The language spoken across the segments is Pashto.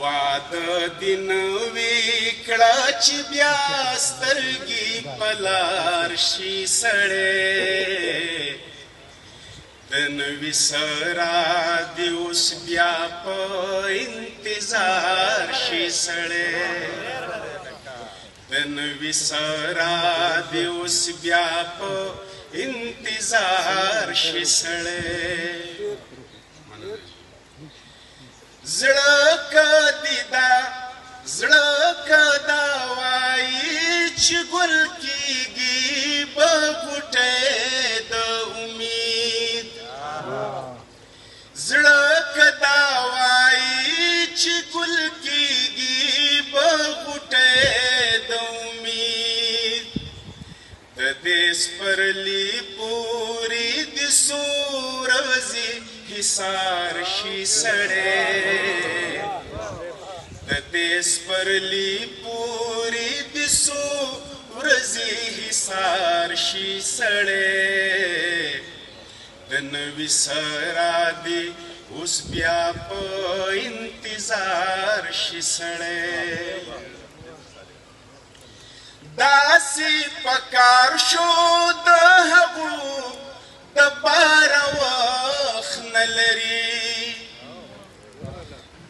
واده دې نوي کړه چې بیا سترګې په لار شي سړی د نوي سره دې اوس بیا په انتظار شي سړی د نوي سره دې اوس بیا په انتظار شي سړی زړه کدا وایي چې ګل کېږي به غوټۍ د امید زړه کدا وایي چې ګل کېږي به غوټۍ د امید د دې سپرلي پورې د څو ورځې حصار شي سړی د دې سپرلي پورې د څو ورځې حصار شي سړی د نوي سره دې اوس بیا په انتظار شي سړی داسې پکار شو د هغو دپاره وخت نه لري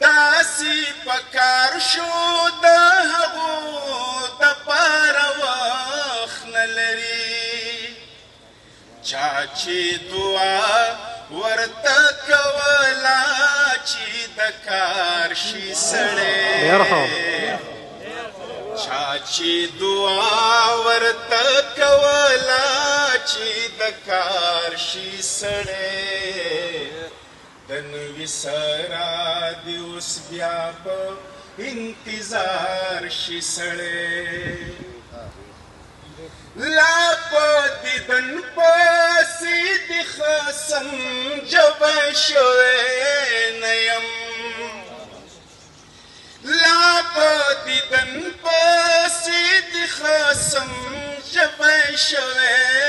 داسې پکار شو د هغو دپاره وخت نه لري چا چې دعا ورته کوله چې د کار شي سړی چا چې دعا ورته کوله چې د کار شي سړی د نوي سره دې اوس بیا په انتظار شي سړی لا په دیدن پسې د خصم ژبه شوی نه یم لا په دیدن پسې د خصم ژبه شوی